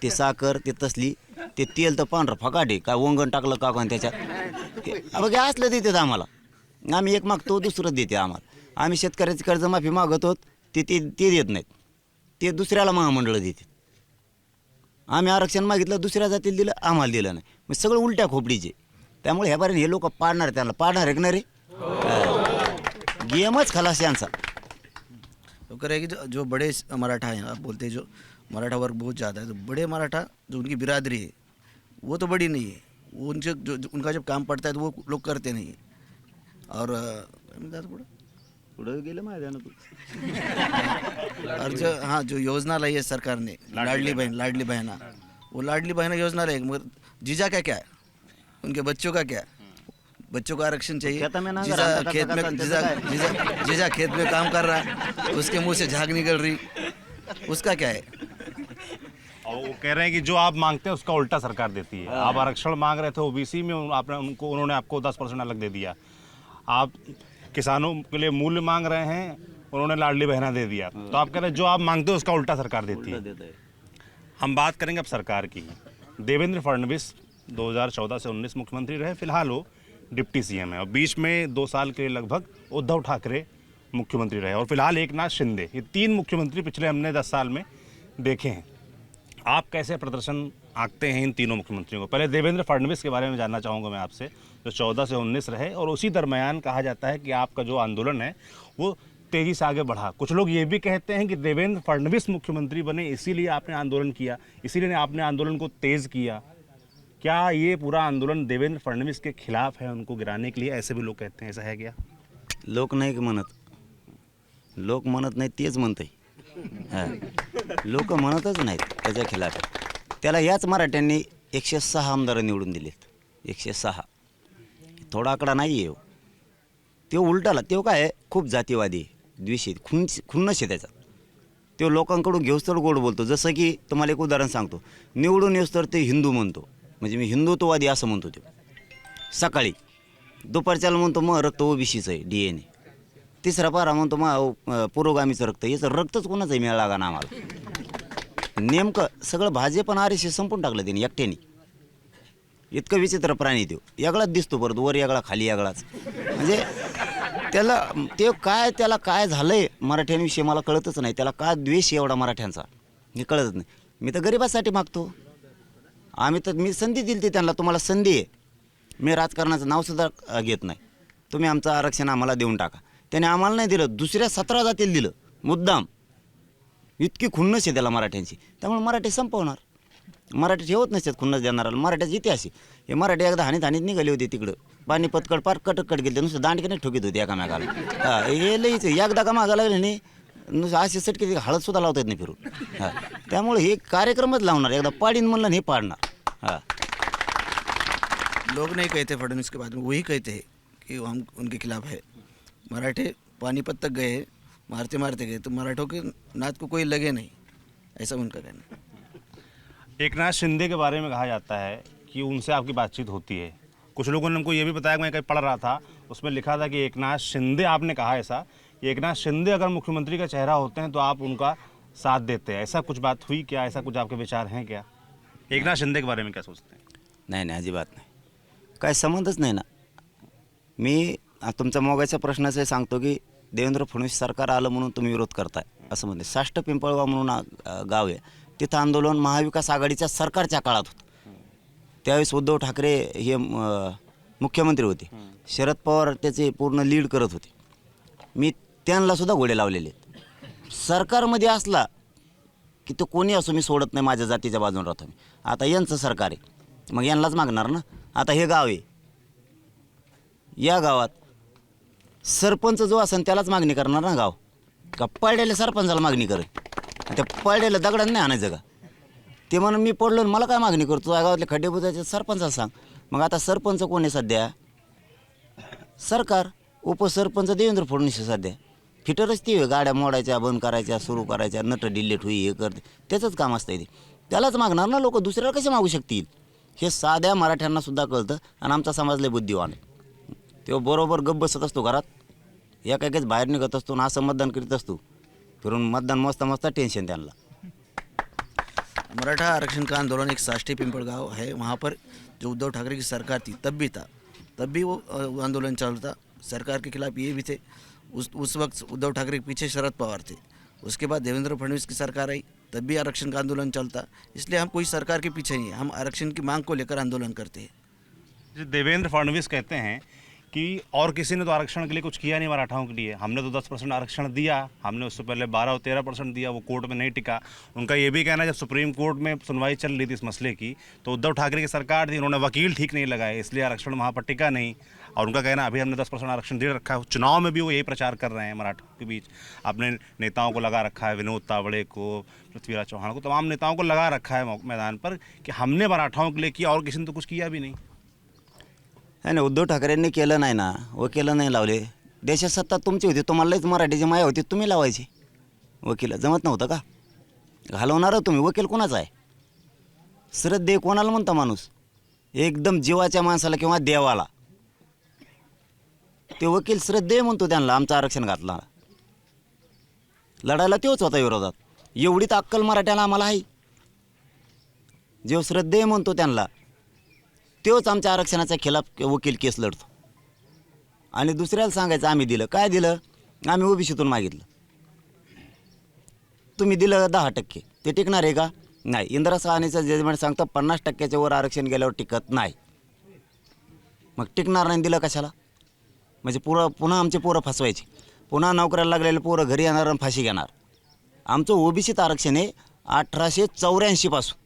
ते साखर, ते तसली, ते तेल तर पांढरं फकाटे, काय वंगण टाकलं का कोण त्याच्यात, ते बघा असलं देतात आम्हाला. आम्ही एक मागतो दुसरं देते आम्हाला. आम्ही शेतकऱ्याची कर्जमाफी मागतो, ते देत नाहीत, ते दुसऱ्याला महामंडळं देतात. आम्ही आरक्षण मागितलं, दुसऱ्या जातीला दिलं, आम्हाला दिलं नाही. मग सगळं उलट्या खोपडीचे. त्यामुळे ह्या बारे हे लोक पाडणार, त्यांना पाडणार आहे ना रे. गेमच खलास यांचा. तो कह रहे कि जो बड़े मराठा हैं, आप बोलते हैं जो मराठा वर्ग बहुत ज़्यादा है, तो बड़े मराठा जो उनकी बिरादरी है वो तो बड़ी नहीं है. वो उनसे जो उनका जब काम पड़ता है तो वो लोग करते नहीं. और पुढे गेलं माझ्या तू. और जो हाँ जो योजना लाई है सरकार ने, लाडली बहना, वो लाडली बहना योजना लाई, मगर जीजा का क्या है, उनके बच्चों का क्या है. बच्चों को आरक्षण चाहिए. जीजा खेत में काम कर रहा है, उसके मुंह से झाग निकल रही, उसका क्या है. और वो कह रहे हैं कि जो आप मांगते हैं उसका उल्टा सरकार देती है। आप आरक्षण मांग रहे थे ओबीसी में, उन्होंने आपको 10% अलग दे दिया। आप किसानों के लिए मूल्य मांग रहे हैं, उन्होंने लाडली बहना दे दिया। तो आप कह रहे हैं जो आप मांगते हो उसका उल्टा सरकार देती है। हम बात करेंगे अब सरकार की। देवेंद्र फडणवीस 2014 से 19 मुख्यमंत्री रहे, फिलहाल वो डिप्टी सीएम है, और बीच में 2 साल के लगभग उद्धव ठाकरे मुख्यमंत्री रहे, और फिलहाल एकनाथ शिंदे। ये 3 मुख्यमंत्री पिछले हमने 10 साल में देखे हैं। आप कैसे प्रदर्शन आंकते हैं इन तीनों मुख्यमंत्रियों को? पहले देवेंद्र फडणवीस के बारे में जानना चाहूँगा मैं आपसे, जो 14 से 19 रहे, और उसी दरमियान कहा जाता है कि आपका जो आंदोलन है वो तेज़ी से आगे बढ़ा। कुछ लोग ये भी कहते हैं कि देवेंद्र फडणवीस मुख्यमंत्री बने इसीलिए आपने आंदोलन किया, इसीलिए आपने आंदोलन को तेज़ किया। क्या ये पूरा आंदोलन देवेंद्र फडणवीस के खिलाफ है, उनको गिराने के लिए? ऐसे भी लोग कहते हैं, ऐसा है क्या? लोक नाही म्हणत, लोक म्हणत नाही तेच म्हणतंय. हां, लोक म्हणतच नाहीत त्याच्या खिलाफ. त्याला याच मराठ्यांनी 106 आमदार निवडून दिलेत. 106 थोडा आकडा नाही आहे. तो उलटाला, तो काय आहे, खूप जातीवादी, द्वेषी, खुन्नस आहे त्याचा. तो लोकांकडून घेऊस तर गोड बोलतो. जसं की तुम्हाला एक उदाहरण सांगतो, निवडून येऊस तर ते हिंदू म्हणतो, म्हणजे मी हिंदुत्ववादी असं म्हणतो. तो सकाळी, दुपारच्याला म्हणतो मग रक्त ओबीसीचं आहे, DNA. तिसरा पारा म्हणतो मग पुरोगामीचं रक्त. याचं रक्तच कोणाचंही मिळाला लागा ना आम्हाला. नेमकं सगळं भाजप आणि RSS संपून टाकलं त्याने एकट्याने. इतकं विचित्र प्राणी तो. यागळाच दिसतो, परत वर यागळा खाली यागळाच. म्हणजे त्याला त्याला काय झालंय मराठ्यांविषयी मला कळतच नाही. त्याला काय द्वेष एवढा मराठ्यांचा हे कळतच नाही. मी तर गरिबासाठी मागतो. मी संधी दिली ती त्यांना, तुम्हाला संधी आहे. मी राजकारणाचं नावसुद्धा घेत नाही. तुम्ही आमचं आरक्षण आम्हाला देऊन टाका. त्याने आम्हाला नाही दिलं, दुसऱ्या 17 जातीला दिलं मुद्दाम. इतकी खुन्नस आहे त्याला मराठ्यांची. त्यामुळे मराठी संपवणार. मराठी ठेवत नसतात खुन्नस देणारा. मराठ्याचा इतिहास आहे. हे मराठी एकदा हानीत निघाली होती तिकडं पानिपतकड, पार कटकट गेले. नुसतं दांडकीने ठोकीत होती एकामेकाला. हां, हे लईच एकदा का मागा लागले नाही, नुसतं असे सटके हळदसुद्धा लावता येत नाही फिरून. हां, त्यामुळे हे कार्यक्रमच लावणार. एकदा पाडीन म्हणलं हे पाडणार. हां, लोग नहीं कहते फडणवीस के बाद में, वही कहते हैं कि हम उनके खिलाफ है. मराठे पानीपत तक गए, मारते मारते गए, तो मराठों के नाच को कोई लगे नहीं, ऐसा उनका कहना है. एकनाथ शिंदे के बारे में कहा जाता है कि उनसे आपकी बातचीत होती है। कुछ लोगों ने हमको ये भी बताया कि मैं कहीं पढ़ रहा था, उसमें लिखा था कि एकनाथ शिंदे, आपने कहा ऐसा, कि एकनाथ शिंदे अगर मुख्यमंत्री का चेहरा होते हैं तो आप उनका साथ देते हैं। ऐसा कुछ बात हुई क्या? ऐसा कुछ आपके विचार हैं क्या? एकनाथ शिंदे के बारे में क्या सोचते हैं? नाही अजिबात नाही. काय संबंधच नाही ना. मी तुमचा मोगाच्या प्रश्नाचं सांगतो की देवेंद्र फडणवीस सरकार आलं म्हणून तुम्ही विरोध करताय असं म्हणते. साष्ट पिंपळगाव म्हणून गाव आहे, तिथं आंदोलन महाविकास आघाडीच्या सरकारच्या काळात होतं. त्यावेळेस उद्धव ठाकरे हे मुख्यमंत्री होते. शरद पवार त्याचे पूर्ण लीड करत होते. मी त्यांनासुद्धा घोडे लावलेले. सरकारमध्ये असला की तो कोणी असो मी सोडत नाही, माझ्या जातीच्या बाजून राहतो मी. आता यांचं सरकार आहे, मग यांनाच मागणार ना. आता हे गाव आहे, या गावात सरपंच जो असेल त्यालाच मागणी करणार ना गाव. का पळलेल्या सरपंचाला मागणी करेल? त्या पळलेल्या दगडांना नाही आणायचं का? ते म्हणून मी पडलो मला काय मागणी करतो? या गावातले खड्डे बुजायचे सरपंचाला सांग. मग आता सरपंच कोण आहे सध्या? सरकार. उपसरपंच देवेंद्र फडणवीस सध्या. फिटरच ती गाड्या मोडायच्या, बंद करायच्या, सुरू करायच्या, नट डिलेट होई, हे करते, त्याचंच काम असतं ते. त्यालाच मागणार ना लोक, दुसऱ्याला कसे मागू शकतील? हे साध्या मराठ्यांना सुद्धा कळतं. आणि आमचा समाज लय बुद्धिवान आहे. तो बरोबर गप्प बसत असतो घरात, एकाएकच बाहेर निघत असतो आणि असं मतदान करीत असतो. फिरून मतदान मस्त टेन्शन त्यांना. मराठा आरक्षण का आंदोलन एक साष्टी पिंपळगाव है, वहाँ पर जो उद्धव ठाकरे की सरकार थी तब भी था, तब भी वो आंदोलन चालू था. सरकार के खिलाफ ये भी थे. उस वक्त उद्धव ठाकरे के पीछे शरद पवार थे. उसके बाद देवेंद्र फडणवीस की सरकार आई, तब भी आरक्षण का आंदोलन चलता. इसलिए हम कोई सरकार के पीछे नहीं है, हम आरक्षण की मांग को लेकर आंदोलन करते हैं. देवेंद्र फडणवीस कहते हैं कि और किसी ने तो आरक्षण के लिए कुछ किया नहीं मराठाओं के लिए, हमने तो 10% आरक्षण दिया, हमने उससे पहले 12 और 13% दिया, वो कोर्ट में नहीं टिका. उनका ये भी कहना है जब सुप्रीम कोर्ट में सुनवाई चल रही थी इस मसले की, तो उद्धव ठाकरे की सरकार थी, उन्होंने वकील ठीक नहीं लगाए, इसलिए आरक्षण वहाँ पर टिका नहीं. और उनका कहना अभी हमने 10% आरक्षण दे रखा है. चुनाव में भी वो यही प्रचार कर रहे हैं मराठों के बीच. अपने नेताओं को लगा रखा है, विनोद तावड़े को, पृथ्वीराज चौहान को, तमाम नेताओं को लगा रखा है मैदान पर कि हमने मराठाओं के लिए किया और किसी ने तो कुछ किया भी नहीं. है ना. उद्धव ठाकरेंनी केलं नाही ना, वकील नाही लावले. देशात सत्ता तुमची होती, तुम्हाला लईच मराठीची माया होती, तुम्ही लावायची. वकील जमत नव्हतं का? घालवणारं तुम्ही. वकील कोणाचा आहे? श्रद्धे कोणाला म्हणतं माणूस? एकदम जीवाच्या माणसाला किंवा देवाला. ते वकील श्रद्धे म्हणतो त्यांना, आमचं आरक्षण घातला. लढायला तोच होता विरोधात. एवढी तर अक्कल मराठ्याला आम्हाला आहे. जो श्रद्धे म्हणतो त्यांना तोच आमच्या आरक्षणाच्या खिलाफ वकील केस लढतो. आणि दुसऱ्याला सांगायचं आम्ही दिलं. काय दिलं? आम्ही ओबीसीतून मागितलं. तुम्ही दिलं 10%. ते टिकणार आहे का? नाही. इंदिरा साहनीचं जजमेंट सांगतं 50%च्या वर आरक्षण गेल्यावर टिकत नाही. मग टिकणार नाही दिलं कशाला? म्हणजे पुन्हा आमचे पोरं फसवायचे. पुन्हा नोकऱ्याला लागलेले पोरं घरी येणार आणि फाशी घेणार. आमचं ओबीसीत आरक्षण आहे 1884 पासून.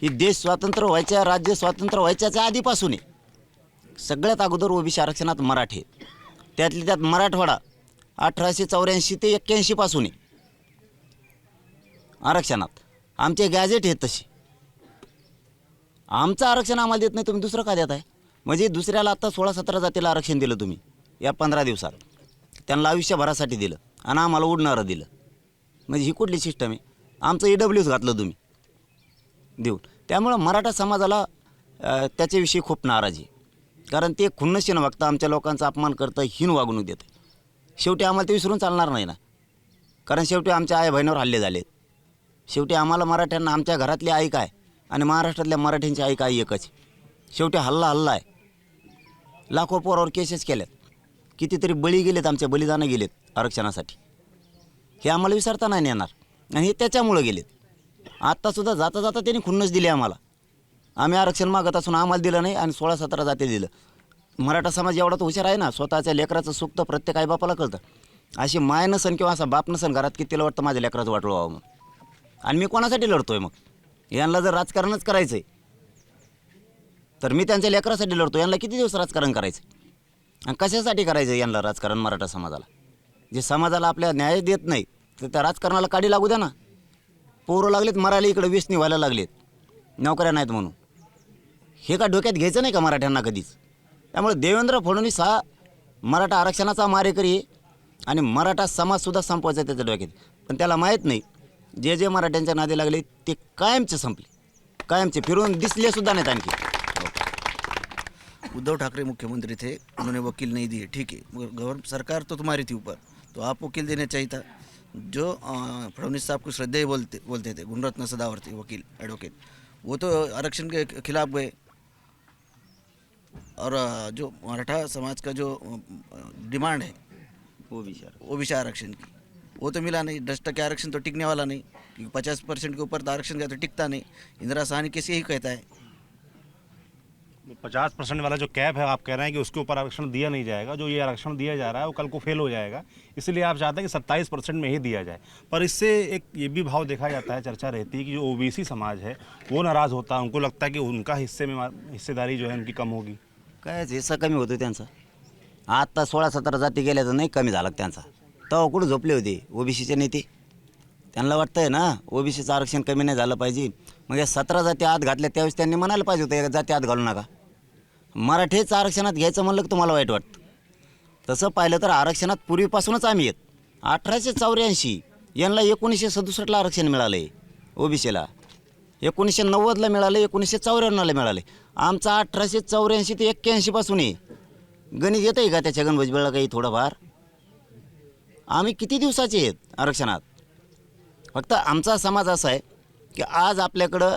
ही देश स्वातंत्र्य व्हायच्या, राज्य स्वातंत्र्य व्हायच्याच्या आधीपासून आहे. सगळ्यात अगोदर ओबीसी आरक्षणात मराठी आहेत. त्यातली त्यात मराठवाडा 1884 ते 81 पासून आहे आरक्षणात. आमचे गॅजेट आहेत तशी. आमचं आरक्षण आम्हाला देत नाही, तुम्ही दुसरं का देत आहे? म्हणजे दुसऱ्याला आता 16-17 जातीला आरक्षण दिलं तुम्ही या 15 दिवसात. त्यांना आयुष्यभरासाठी दिलं आणि आम्हाला उडणारं दिलं. म्हणजे ही कुठली सिस्टम आहे? आमचं EWS घातलं तुम्ही देऊन. त्यामुळं मराठा समाजाला त्याच्याविषयी खूप नाराजी आहे. कारण ते खुन्नशीनं वागतं, आमच्या लोकांचा अपमान करतं, हीन वागणूक देतं. शेवटी आम्हाला ते विसरून चालणार नाही ना. कारण शेवटी आमच्या आई बहिणीवर हल्ले झालेत. शेवटी आम्हाला मराठ्यांना आमच्या घरातली आई काय आणि महाराष्ट्रातल्या मराठ्यांची आई काय एकच. शेवटी हल्ला आहे. लाखो पोरावर केसेस केल्यात. कितीतरी बळी गेलेत, आमच्या बलिदानं गेलेत आरक्षणासाठी. हे आम्हाला विसरता नाही येणार. आणि हे त्याच्यामुळं गेलेत. आत्तासुद्धा जाता जाता त्यांनी खुन्नस दिली आम्हाला. आम्ही आरक्षण मागत असून आम्हाला दिलं नाही आणि 16-17 जाती दिलं. मराठा समाज एवढा तर हुशार आहे ना, स्वतःच्या लेकराचं सुख तर प्रत्येक आईबापाला कळतं. अशी माय नसन किंवा असा बाप नसन घरात की तिला वाटतं माझ्या लेकराचं वाटलं व्हावं म्हणून. आणि मी कोणासाठी लढतो आहे मग? यांना जर राजकारणच करायचं आहे तर मी त्यांच्या लेकरासाठी लढतो. यांना किती दिवस राजकारण करायचं आणि कशासाठी करायचं यांना राजकारण? मराठा समाजाला जे समाजाला आपल्या न्याय देत नाही तर त्या राजकारणाला काडी लागू द्या ना. पोरं लागलेत मरायला, इकडे व्यसनी व्हायला लागलेत, नोकऱ्या नाहीत म्हणून. हे का डोक्यात घ्यायचं नाही का मराठ्यांना कधीच? त्यामुळे देवेंद्र फडणवीस हा मराठा आरक्षणाचा मारेकरी आहे आणि मराठा समाजसुद्धा संपवायचा त्याच्या डोक्यात. पण त्याला माहीत नाही जे मराठ्यांच्या नादी लागले ते कायमचे संपले, कायमचे फिरून दिसलेसुद्धा नाहीत आणखी. उद्धव ठाकरे मुख्यमंत्री थे, उन्होंने वकील नहीं दिए, ठीक है, मगर गवर्नमेंट सरकार तो तुम्हारी थी ऊपर, तो आप वकील देना चाहिए था. जो फडणवीस साहब को श्रद्धेय बोलते थे, गुणरत्न सदावर्ती वकील एडवोकेट, वो तो आरक्षण के खिलाफ गए. और जो मराठा समाज का जो डिमांड है ओबीसी आरक्षण की, वो तो मिला नहीं. 10% आरक्षण तो टिकने वाला नहीं, क्योंकि 50% के ऊपर तो आरक्षण गया तो टिकता नहीं. इंदिरा साहनी केस यही कहता है. 50% वाला जो कैप है, आप कह रहे हैं कि उसके ऊपर आरक्षण दिया नहीं जाएगा. जो ये आरक्षण दिया जा रहा है वो कल को फेल हो जाएगा, इसलिए आप चाहते हैं कि 27% में ही दिया जाए. पर इससे एक ये भी भाव देखा जाता है, चर्चा रहती है कि जो ओबीसी समाज है वो नाराज़ होता है. उनको लगता है कि उनका हिस्सेदारी जो है उनकी कम होगी. काय हिस्सा कमी होतो त्यांचा? आत्ता 16-17 जाती गेल्या तर नाही कमी झाला त्यांचा. तेव्हा कुठं झोपले होते ओबीसीचे नेते? त्यांना वाटतंय ना ओबीसीचं आरक्षण कमी नाही झालं पाहिजे. मग या 17 जाती आत घातल्या त्यावेळेस त्यांनी म्हणायला पाहिजे होतं या जाती आत घालू नका. मराठीच आरक्षणात घ्यायचं म्हणलं की तुम्हाला वाईट वाटतं. तसं पाहिलं तर आरक्षणात पूर्वीपासूनच आम्ही येत. 1884 यांना 1967ला आरक्षण मिळालं आहे ओबीसीला, 1990ला मिळालं, 1954ला मिळालं. आमचं 1884 ते 81 पासून आहे. गणित येतं आहे का त्याच्या गणभजबेळा काही थोडंफार? आम्ही किती दिवसाचे आहेत आरक्षणात? फक्त आमचा समाज असा आहे की आज आपल्याकडं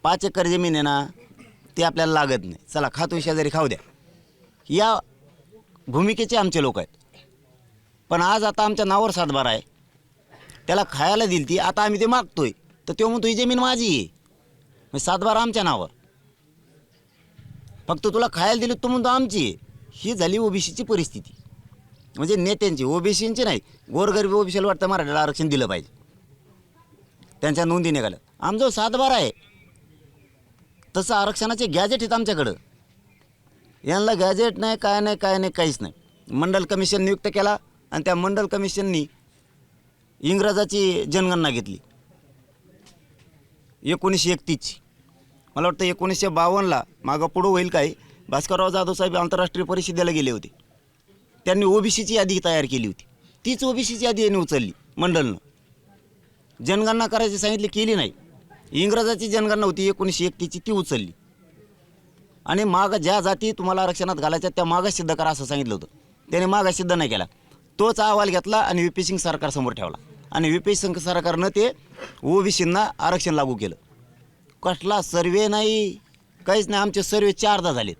5 एकर जमीन आहे ना, ते आपल्याला लागत नाही. चला खातो शेजारी खाऊ द्या, या भूमिकेचे आमचे लोक आहेत. पण आज आता आमच्या नावावर 7/12 आहे, त्याला खायला दिली ती, आता आम्ही ते मागतोय तर तो म्हणतो ही जमीन माझी आहे. मग 7/12 आमच्या नावावर, फक्त तुला खायला दिली तू म्हणतो आमची आहे. ही झाली ओबीसीची परिस्थिती. म्हणजे नेत्यांची, ओबीसींची नाही. गोरगरीब ओबीसीला वाटतं मराठीला आरक्षण दिलं पाहिजे, त्यांच्या नोंदी निघाल्या. आमचं 7/12 आहे. तसं आरक्षणाचे गॅजेट आहेत आमच्याकडं. यांना गॅजेट नाही, काय नाही, काय नाही, काहीच नाही. मंडल कमिशन नियुक्त केला आणि त्या मंडल कमिशननी इंग्रजाची जनगणना घेतली 1931ची. मला वाटतं 1952ला मागं पुढं होईल काय, भास्करराव जाधव साहेब आंतरराष्ट्रीय परिषदेला गेले होते. त्यांनी ओबीसीची यादी तयार केली होती. तीच ओबीसीची यादी यांनी उचलली मंडलनं. जनगणना करायची सांगितली, केली नाही. इंग्रजाची जनगणना होती 1931ची, ती उचलली आणि माग ज्या जाती तुम्हाला आरक्षणात घालायच्या त्या मागास सिद्ध करा असं सांगितलं होतं. त्याने मागास सिद्ध नाही केला. तोच अहवाल घेतला आणि व्ही पी सिंग सरकार समोर ठेवला आणि व्ही पी सिंग सरकारनं ते ओबीसींना आरक्षण लागू केलं. कसला सर्वे नाही, काहीच नाही. आमचे सर्वे 4दा झालेत.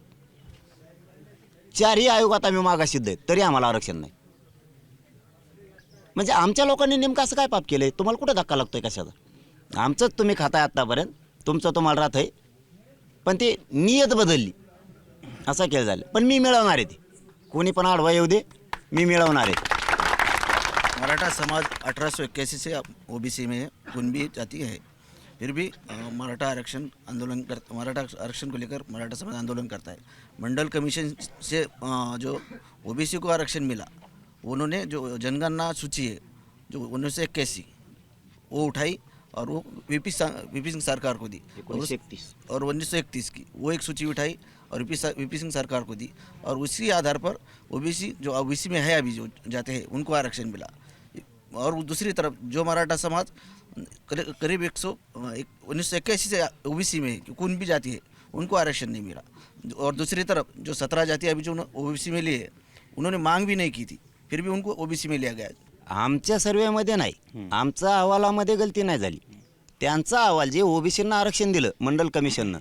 4ही आयोगात आम्ही मागास सिद्ध आहेत, तरी आम्हाला आरक्षण नाही. म्हणजे आमच्या लोकांनी नेमकं असं काय पाप केलंय? तुम्हाला कुठं धक्का लागतोय कशाचा? आमचंच तुम्ही खाताय आत्तापर्यंत, तुमचं तुम्हाला राहत आहे, पण ती नियत बदलली, असा खेळ झाला. पण मी मिळवणार आहे ते, कोणी पण आडवा येऊ दे, मी मिळवणार आहे. मराठा समाज 1881 से ओबीसी में कुनबी जाति है, फिर भी मराठा आरक्षण को लेकर मराठा समाज आंदोलन करता है. मंडल कमीशन से जो ओबीसी को आरक्षण मिला, उन्होंने जो जनगणना सूची है जो 1981 वो उठाई और वो वीपी सिंह सरकार को दी. 1931 की वो एक सूची उठाई और वीपी सिंह सरकार को दी और उसी आधार पर ओबीसी जो ओबीसी में है अभी जो जाते हैं उनको आरक्षण मिला. और दूसरी तरफ जो मराठा समाज करीब 1981 से ओबीसी में कुनबी जाति है उनको आरक्षण नहीं मिला. और दूसरी तरफ जो 17 जाति अभी जो ओबीसी में लिए उन्होंने मांग भी नहीं की थी, फिर भी उनको ओबीसी में लिया गया. आमच्या सर्वेमध्ये नाही, आमच्या अहवालामध्ये गलती नाही झाली. त्यांचा अहवाल जे ओबीसींना आरक्षण दिलं मंडल कमिशननं,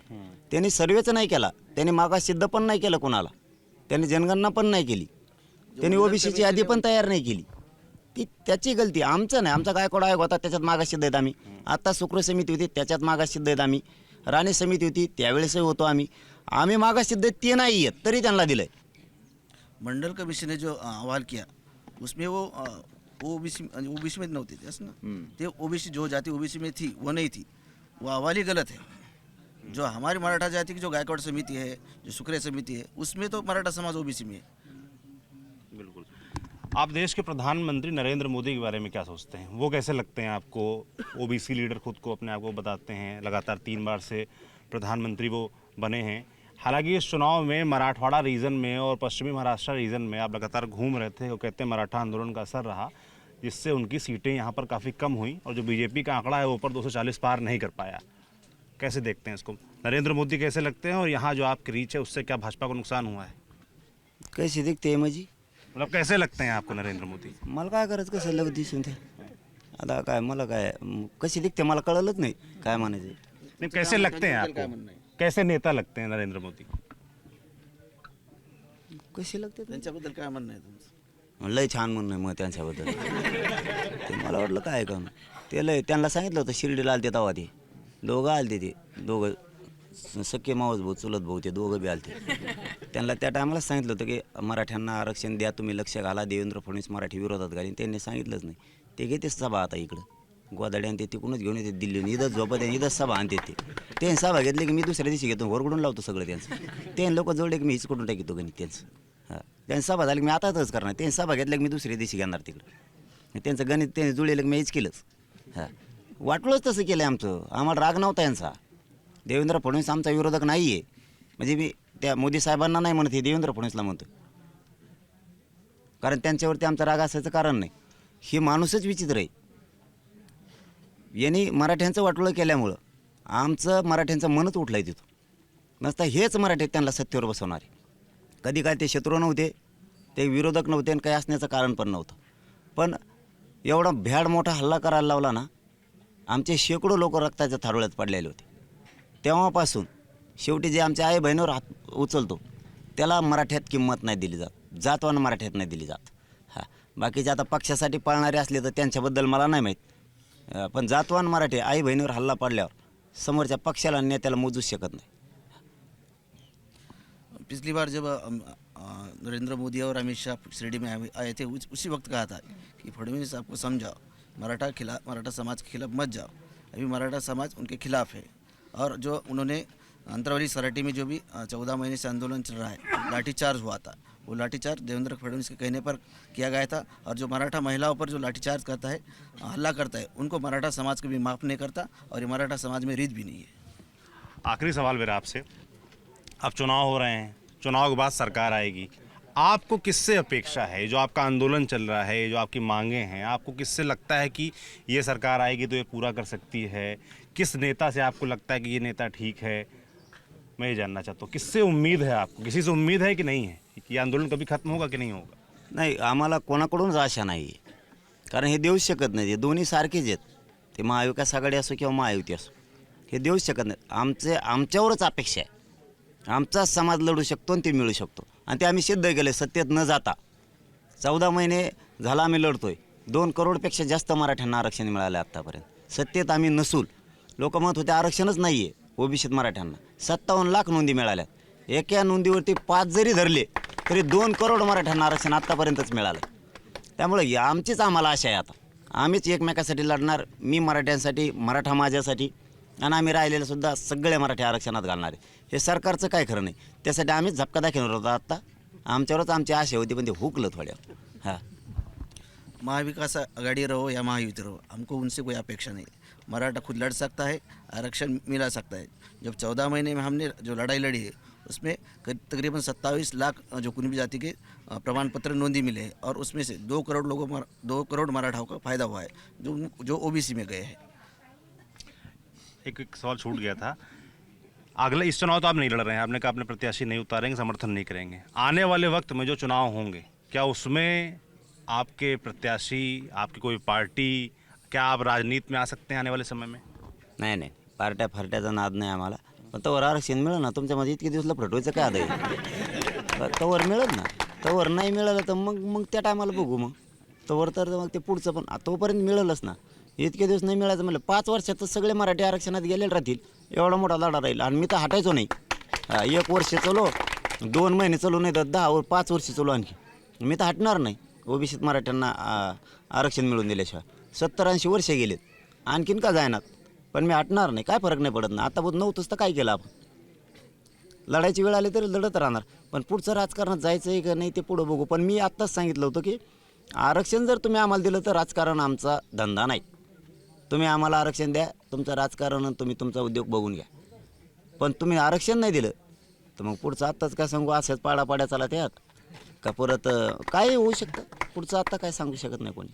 त्यांनी सर्वेच नाही केला, त्यांनी मागास सिद्ध पण नाही केलं कोणाला, त्यांनी जनगणना पण नाही केली, त्यांनी ओबीसीची यादी पण तयार नाही केली. ती त्याची गलती, आमचं नाही. आमचा गायकवाड आयोग होता, त्याच्यात मागास सिद्ध आहेत आम्ही. आता शुक्र समिती होती, त्याच्यात मागास सिद्ध आहेत आम्ही. राणे समिती होती, त्यावेळेसही होतो आम्ही मागास सिद्ध ते नाही आहेत, तरी त्यांना दिलंय. मंडल कमिशन ने जो अहवाल किया उसमें वो ओबीसी में नव्हते ते असं ना, ते ओबीसी जो जाति ओबीसी में थी वो नहीं थी, वो अहवाल ही गलत है. जो हमारी मराठा जाति की जो गायकवाड़ समिति है, जो शुक्रिया समिति है, उसमें तो मराठा समाज ओबीसी में है. बिल्कुल. आप देश के प्रधानमंत्री नरेंद्र मोदी के बारे में क्या सोचते हैं? वो कैसे लगते हैं आपको? ओबीसी लीडर खुद को अपने आप को बताते हैं, लगातार 3 बार से प्रधानमंत्री वो बने हैं. हालांकि इस चुनाव में मराठवाड़ा रीजन में और पश्चिमी महाराष्ट्र रीजन में आप लगातार घूम रहे थे. वो कहते हैं मराठा आंदोलन का असर रहा, जिससे उनकी सीटें यहाँ पर काफ़ी कम हुई और जो बीजेपी का आंकड़ा है वो ऊपर 240 पार नहीं कर पाया. कैसे देखते हैं इसको? नरेंद्र मोदी कैसे लगते हैं और यहाँ जो आपकी रीच है उससे क्या भाजपा को नुकसान हुआ है? कैसे दिखते आहे म्हणजे? मतलब कैसे लगते हैं आपको नरेंद्र मोदी? मला काय करायचं, कसं लग दिसून ते आता काय, मला काय कशी दिखते मला कळलंच नाही काय म्हणायचं. नहीं, कैसे लगते हैं आपको? कैसे नेता लगते हैं नरेंद्र मोदी? कशी लागते त्यांच्याबद्दल काय म्हणणं आहे तुमचं? लय छान म्हणणं आहे मग त्यांच्याबद्दल. ते मला वाटलं काय का ते लय, त्यांना सांगितलं होतं शिर्डीला आलते तेव्हा ते दोघं आलते, ते दोघं सख्खे मावस भाऊ चुलत भाऊ, ते दोघं बी आलते. त्यांना त्या टायमाला सांगितलं होतं की मराठ्यांना आरक्षण द्या, तुम्ही लक्ष घाला, देवेंद्र फडणवीस मराठी विरोधात घालीन. त्यांनी सांगितलंच नाही. ते घेते सभा आता इकडं गोदाड्या आणि ते तिकडूनच घेऊन येते दिल्लीहून, इथंच झोपत आहे, इथंच सभा आणते. ते सभा घेतली की मी दुसऱ्या दिवशी घेतो, वरकडून लावतो सगळं त्यांचं. ते लोक जोडले की मी हिचकडून टाकितो गणित त्यांचं. हां, त्यांची सभा झाली की मी आताच करणार. त्यांनी सभा घेतल्या की मी दुसऱ्या दिवशी घेणार तिकडं. त्यांचं गणित त्यांनी जुळलेलं की मी हेच केलंच. हां, वाटलंच तसं केलं आमचं. आम्हाला राग नव्हता यांचा. देवेंद्र फडणवीस आमचा विरोधक नाही आहे, म्हणजे मी त्या मोदी साहेबांना नाही म्हणत, हे देवेंद्र फडणवीसला म्हणतो. कारण त्यांच्यावरती आमचा राग असायचं कारण नाही. हे माणूसच विचित्र आहे. यांनी मराठ्यांचं वाटोळं केल्यामुळं आमचं मराठ्यांचं मनच उठलं आहे तिथं. नसता हेच मराठी त्यांना सत्तेवर बसवणारे. कधी काय ते शत्रू नव्हते, ते विरोधक नव्हते आणि काही असण्याचं कारण पण नव्हतं. पण एवढा भ्याड मोठा हल्ला करायला लावला ना, आमचे शेकडो लोक रक्ताच्या थारोळ्यात पडलेले होते. तेव्हापासून शेवटी जे आमच्या आई बहिणीवर हात उचलतो त्याला मराठ्यात किंमत नाही दिली जात, जातवान मराठ्यात नाही दिली जात. हां, बाकीचे आता पक्षासाठी पाळणारे असले तर त्यांच्याबद्दल मला नाही माहीत, पण जातवान मराठी आई बहिणीवर हल्ला पडल्यावर समोरच्या पक्षाला नेत्याला मोजूच शकत नाही. पिछली बार जब नरेंद्र मोदी और अमित शाह शिरडी में आए थे, उसी वक्त कहा था कि फडणवीस आपको समझाओ, मराठा समाज के खिलाफ मत जाओ. अभी मराठा समाज उनके खिलाफ है. और जो उन्होंने अंतरवाली सराठी में जो भी 14 महीने से आंदोलन चल रहा है, लाठीचार्ज हुआ था, वो लाठीचार्ज देवेंद्र फडणवीस के कहने पर किया गया था. और जो मराठा महिलाओं पर जो लाठीचार्ज करता है, हल्ला करता है, उनको मराठा समाज कभी माफ़ नहीं करता और ये मराठा समाज में रीत भी नहीं है. आखिरी सवाल मेरा आपसे, अब चुनाव हो रहे हैं, चुनाव के बाद सरकार आएगी, आपको किससे अपेक्षा है, जो आपका आंदोलन चल रहा है, जो आपकी मांगे हैं, आपको किससे लगता है कि ये सरकार आएगी तो ये पूरा कर सकती है? किस नेता से आपको लगता है कि ये नेता ठीक है? मैं ये जानना चाहता हूँ, किससे उम्मीद है आपको? किसी से उम्मीद है कि नहीं है कि ये आंदोलन कभी खत्म होगा कि नहीं होगा? नाही, आम्हाला कोणाकडूनच आशा नाही आहे. कारण हे देऊच शकत नाही. हे दोन्ही सारखेच आहेत. ते महाविकास आघाडी असो किंवा महायुती असो, हे देऊच शकत नाहीत. आमच्यावरच अपेक्षा आहे. आमचा समाज लढू शकतो आणि ते मिळू शकतो, आणि ते आम्ही सिद्ध केले सत्तेत न जाता. 14 महिने झाला आम्ही लढतोय. 2 करोडपेक्षा जास्त मराठ्यांना आरक्षण मिळालं आत्तापर्यंत. सत्तेत आम्ही नसूल. लोक म्हणत होते आरक्षणच नाही आहे ओबीसीत मराठ्यांना. 57 लाख नोंदी मिळाल्या. एका नोंदीवरती 5 जरी धरले तरी 2 करोड मराठ्यांना आरक्षण आत्तापर्यंतच मिळालं. त्यामुळे आमचीच आम्हाला आशा आहे. आता आम्हीच एकमेकासाठी लढणार. मी मराठ्यांसाठी, मराठा माझ्यासाठी, आणि आम्ही राहिलेले सुद्धा सगळे मराठी आरक्षणात घालणार आहे. हे सरकारचं काय खरं नाही. त्यासाठी आम्हीच झपका दाखवणार होतो. आत्ता आमच्यावरच आमची आशा होती, पण ते हुकलं थोड्या. हां, महाविकास आघाड़ी रहो या महायुति रहो, हमको उनसे कोई अपेक्षा नहीं. मराठा खुद लड़ सकता है, आरक्षण मिला सकता है. जब 14 महीने में हमने जो लड़ाई लड़ी है उसमें तकरीबन 27 लाख जो कुणबी जाति के प्रमाण पत्र नोंदी मिले हैं, और उसमें से 2 करोड़ मराठाओं का फ़ायदा हुआ है जो ओबीसी में गए हैं. एक सवाल छूट गया था. अगले इस चुनाव तो आप नहीं लड़ रहे हैं, आपने कहा अपने प्रत्याशी नहीं उतारेंगे, समर्थन नहीं करेंगे. आने वाले वक्त में जो चुनाव होंगे, क्या उसमें आपके प्रत्याशी, आपकी कोई पार्टी, क्या आप राजनीति में आ सकते हैं आने वाले समय में? नाही नाही, पार्ट्या फार्ट्याचा नाद नाही आम्हाला. पण तवर आरक्षण मिळेल ना. तुमच्यामध्ये इतके दिवस लफडवायचं काय आलं? तवर मिळेल ना. तवर नाही मिळालं तर मग त्या टायमाला बघू. मग तवर तर मग ते पुढचं पण तोपर्यंत मिळेलच ना. इतके दिवस नाही मिळायचं म्हणलं 5 वर्षात सगळे मराठी आरक्षणात गेलेले राहतील. एवढा मोठा लढा राहील. आणि मी तर हटायचो नाही. 1 वर्ष चलो, 2 महिने चलो, नाही तर 5 वर्ष चलो आणखी. मी तर हटणार नाही. ओबीसीत मराठ्यांना आरक्षण मिळून दिल्याशिवाय 70-80 वर्ष गेलेत. आणखीन का जायनात. पण मी हटणार नाही. काय फरक नाही पडत ना. आता बोध नव्हतंच तर काय केलं आपण. लढायची वेळ आली तरी लढत राहणार. पण पुढचं राजकारणात जायचं आहे का नाही ते पुढं बघू. पण मी आत्ताच सांगितलं होतं की आरक्षण जर तुम्ही आम्हाला दिलं तर राजकारण आमचा धंदा नाही. तुम्ही आम्हाला आरक्षण द्या, तुमचं राजकारण तुम्ही तुमचा उद्योग बघून घ्या. पण तुम्ही आरक्षण नाही दिलं तर मग पुढचं आत्ताच काय सांगू. असंच पाड्या चाला त्यात का परत काय होऊ शकतं पुढचं आता काय सांगू शकत नाही कोणी.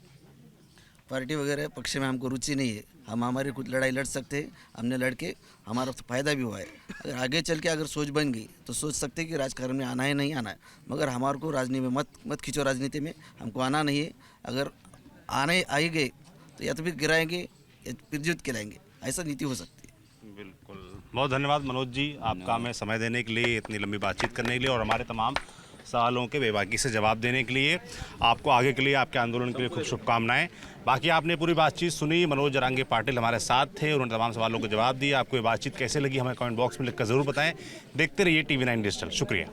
पार्टी वगैरह पक्ष में हमको रुचि नहीं है. हम हमारी खुद लड़ाई लड़ सकते हैं. हमने लड़के हमारा फ़ायदा भी हुआ है. अगर आगे चल के अगर सोच बन गई तो सोच सकते हैं कि राजकारण में आना है, नहीं आना है. मगर हमारे को राजनीति में मत खींचो. राजनीति में हमको आना नहीं है. अगर आने आई गए तो या तो फिर गिराएंगे या फिर जीत के लाएंगे. ऐसा नीति हो सकती है. बिल्कुल. बहुत धन्यवाद मनोज जी, आपका हमें समय देने के लिए, इतनी लंबी बातचीत करने के लिए और हमारे तमाम सवालों के बेबाकी से जवाब देने के लिए. आपको आगे के लिए, आपके आंदोलन के लिए खूब शुभकामनाएं. बाकी आपने पूरी बातचीत सुनी. मनोज जरांगे पाटिल हमारे साथ थे, उन्होंने तमाम सवालों के जवाब दिए. आपको ये बातचीत कैसे लगी हमें कमेंट बॉक्स में लिखकर ज़रूर बताएं. देखते रहिए TV9 डिजिटल. शुक्रिया.